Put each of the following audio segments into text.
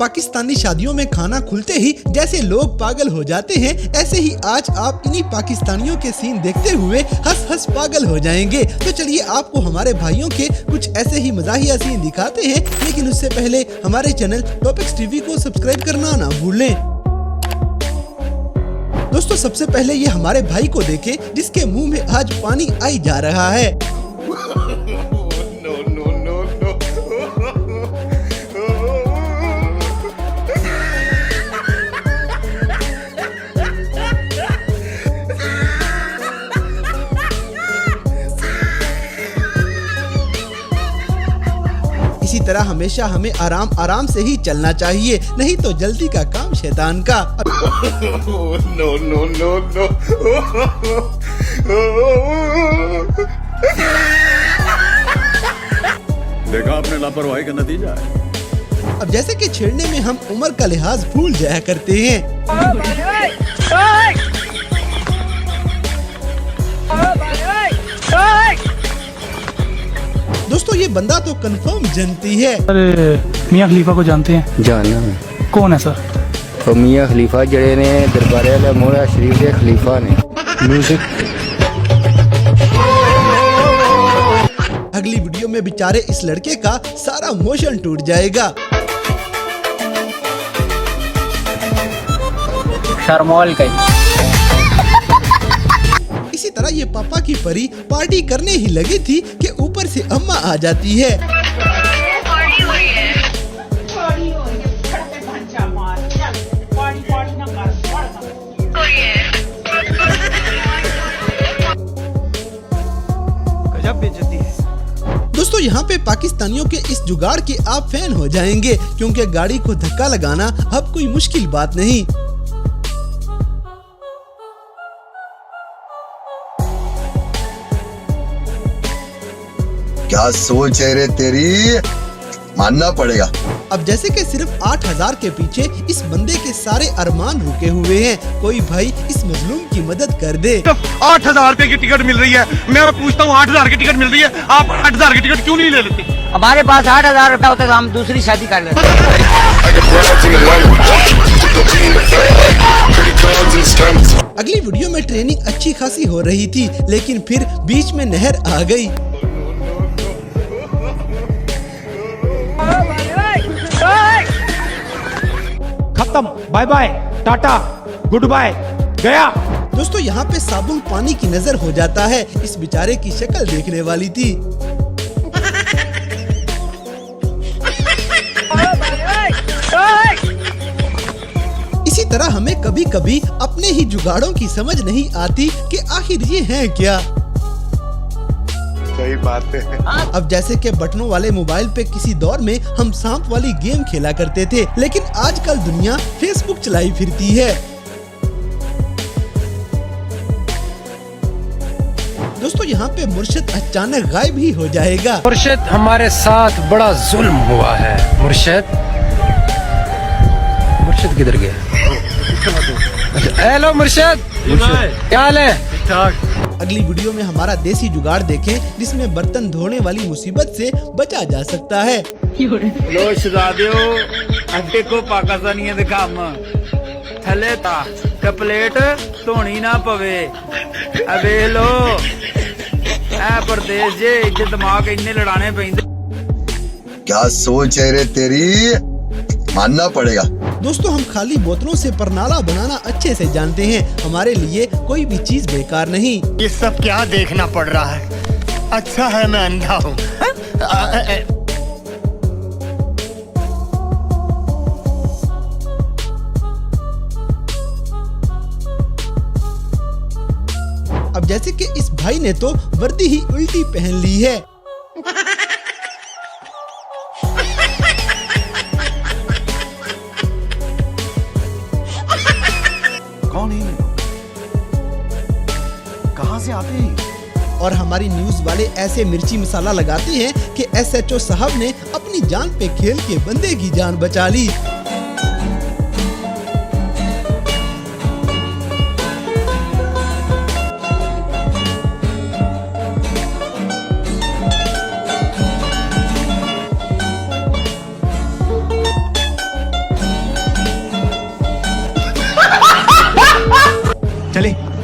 पाकिस्तानी शादियों में खाना खुलते ही जैसे लोग पागल हो जाते हैं, ऐसे ही आज आप इन्हीं पाकिस्तानियों के सीन देखते हुए हंस हंस पागल हो जाएंगे। तो चलिए आपको हमारे भाइयों के कुछ ऐसे ही मज़ाहिया सीन दिखाते हैं, लेकिन उससे पहले हमारे चैनल टॉपिक्स टीवी को सब्सक्राइब करना ना भूलें। दोस्तों सबसे पहले ये हमारे भाई को देखें जिसके मुंह में आज पानी आई जा रहा है। इसी तरह हमेशा हमें आराम आराम से ही चलना चाहिए, नहीं तो जल्दी का काम शैतान का। No, no, no, no. देखा आपने लापरवाही का नतीजा है। अब जैसे कि छेड़ने में हम उम्र का लिहाज भूल जाया करते हैं। दोस्तों ये बंदा तो कंफर्म जनती है। अरे मियां खलीफा को जानते हैं? जानना है। कौन है सर? तो मियां खलीफा जड़े ने दरबारे वाले मोहरा शरीफ के खलीफा ने। म्यूजिक। अगली वीडियो में बेचारे इस लड़के का सारा मोशन टूट जाएगा। शर्मोल का इसी तरह ये पापा की परी पार्टी करने ही लगी थी कि ऊपर से अम्मा आ जाती है। दोस्तों यहाँ पे पाकिस्तानियों के इस जुगाड़ के आप फैन हो जाएंगे, क्योंकि गाड़ी को धक्का लगाना अब कोई मुश्किल बात नहीं। क्या सोच है रे तेरी, मानना पड़ेगा। अब जैसे कि सिर्फ 8,000 के पीछे इस बंदे के सारे अरमान रुके हुए हैं। कोई भाई इस मजलूम की मदद कर दे। 8,000 रुपए की टिकट मिल रही है, मैं पूछता हूँ 8,000 की टिकट मिल रही है, आप 8,000 की टिकट क्यों नहीं ले लेते? हमारे पास 8,000 रुपए होते तो हम दूसरी शादी कर लेते। अगली वीडियो में ट्रेनिंग अच्छी खासी हो रही थी, लेकिन फिर बीच में नहर आ गई। खत्म, बाय बाय, टाटा, गुड बाय, गया। दोस्तों यहाँ पे साबुन पानी की नजर हो जाता है। इस बेचारे की शक्ल देखने वाली थी। इसी तरह हमें कभी कभी अपने ही जुगाड़ों की समझ नहीं आती कि आखिर ये हैं क्या। सही बात है। अब जैसे कि बटनों वाले मोबाइल पे किसी दौर में हम सांप वाली गेम खेला करते थे, लेकिन आजकल दुनिया फेसबुक चलाई फिरती है। दोस्तों यहाँ पे मुर्शिद अचानक गायब ही हो जाएगा। मुर्शिद हमारे साथ बड़ा जुल्म हुआ है। मुर्शिद किधर गया? हेलो मुर्शिद, क्या हाल है? अगली वीडियो में हमारा देसी जुगाड़ देखें, जिसमें बर्तन धोने वाली मुसीबत से बचा जा सकता है। लो शहजादियो, अड्डे को पाकिस्तानियों दे काम थले ता कपलेट धोनी ना पवे। अबे लो ए परदेश जे इज्जत दिमाग इन्ने लड़ाने पैंदे। क्या सोच है रे तेरी, मानना पड़ेगा। दोस्तों हम खाली बोतलों से परनाला बनाना अच्छे से जानते हैं। हमारे लिए कोई भी चीज बेकार नहीं। ये सब क्या देखना पड़ रहा है? अच्छा है मैं अंधा हूँ। अब जैसे कि इस भाई ने तो वर्दी ही उल्टी पहन ली है। कौन है? कहाँ से आते हैं? और हमारी न्यूज वाले ऐसे मिर्ची मसाला लगाते हैं कि SHO साहब ने अपनी जान पे खेल के बंदे की जान बचा ली।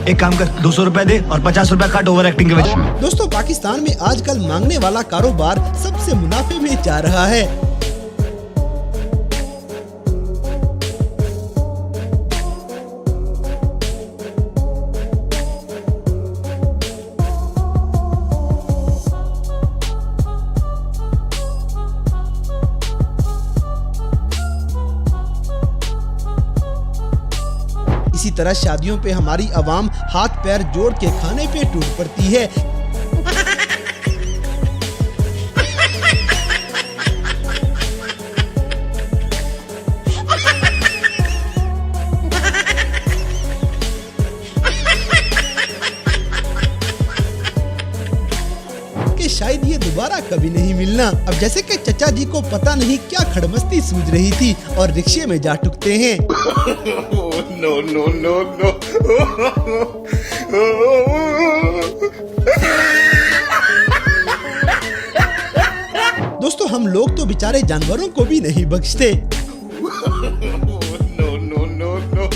एक काम कर 200 रुपए दे और 50 रुपए काट ओवर एक्टिंग के वजह। दोस्तों पाकिस्तान में आजकल मांगने वाला कारोबार सबसे मुनाफे में जा रहा है। इसी तरह शादियों पे हमारी आवाम हाथ पैर जोड़ के खाने पे टूट पड़ती है। कि शायद ये दोबारा कभी नहीं मिलना। अब जैसे कि चचा जी को पता नहीं क्या खड़मस्ती सूझ रही थी और रिक्शे में जा टुकते हैं। नो नो नो नो दोस्तों हम लोग तो बेचारे जानवरों को भी नहीं बख्शते। नो नो नो नो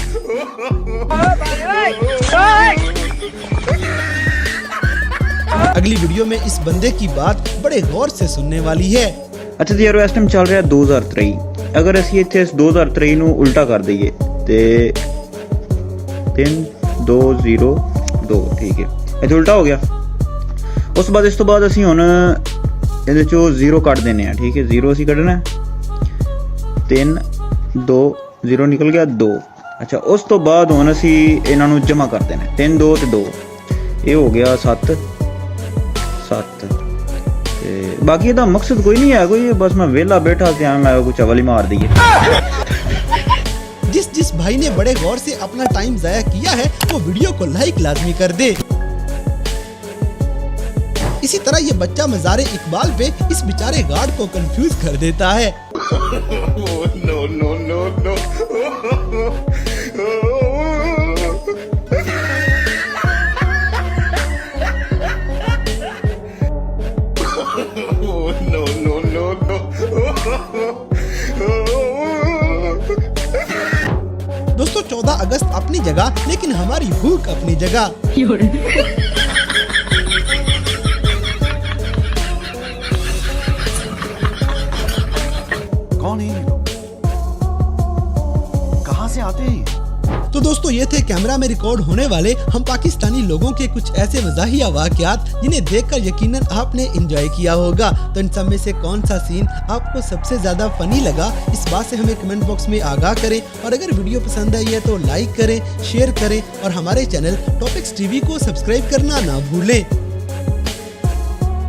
अगली वीडियो में इस बंदे की बात बड़े गौर से सुनने वाली है। अच्छा जी यार इस टाइम चल रहा 2023। अगर ਅਸੀਂ ਇੱਥੇ 2023 ਨੂੰ ਉਲਟਾ ਕਰ ਦਈਏ ਤੇ 3202 ਠੀਕ ਹੈ ਇਹ ਉਲਟਾ ਹੋ ਗਿਆ। ਉਸ ਤੋਂ ਬਾਅਦ ਅਸੀਂ ਹੁਣ ਇਹਦੇ ਚੋਂ 0 ਕੱਢ ਦੇਣੇ ਆ ਠੀਕ ਹੈ 0 ਅਸੀਂ ਕੱਢਣਾ 3 2 0 ਨਿਕਲ ਗਿਆ 2। ਅੱਛਾ ਉਸ ਤੋਂ ਬਾਅਦ ਹੁਣ ਅਸੀਂ ਇਹਨਾਂ ਨੂੰ ਜਮਾ ਕਰ ਦੇਣਾ 3 2 ਤੇ 2 ਇਹ ਹੋ ਗਿਆ 7 7 ਤੇ ਬਾਕੀ ਇਹਦਾ ਮਕਸਦ ਕੋਈ ਨਹੀਂ ਹੈ ਕੋਈ बस मैं वेला बैठा ध्यान लाया कुछ अवली मार दी है। जिस भाई ने बड़े गौर से अपना टाइम जाया किया है वो वीडियो को लाइक लाजमी कर दे। इसी तरह ये बच्चा मज़ारे इकबाल पे इस बेचारे गार्ड को कंफ्यूज कर देता है। No no no no no no no no दोस्तों 14 अगस्त अपनी जगह लेकिन हमारी भूख अपनी जगह। कौन है ये लोग? कहाँ से आते हैं? तो दोस्तों ये थे कैमरा में रिकॉर्ड होने वाले हम पाकिस्तानी लोगों के कुछ ऐसे मज़ाहिया वाक़यात जिन्हें देखकर यकीनन आपने एंजॉय किया होगा। तो इन सब में से कौन सा सीन आपको सबसे ज़्यादा फ़नी लगा इस बात से हमें कमेंट बॉक्स में आगाह करें। और अगर वीडियो पसंद आई है तो लाइक करें, शेयर करें और हमारे चैनल टॉपिक्स टीवी को सब्सक्राइब करना ना भूलें।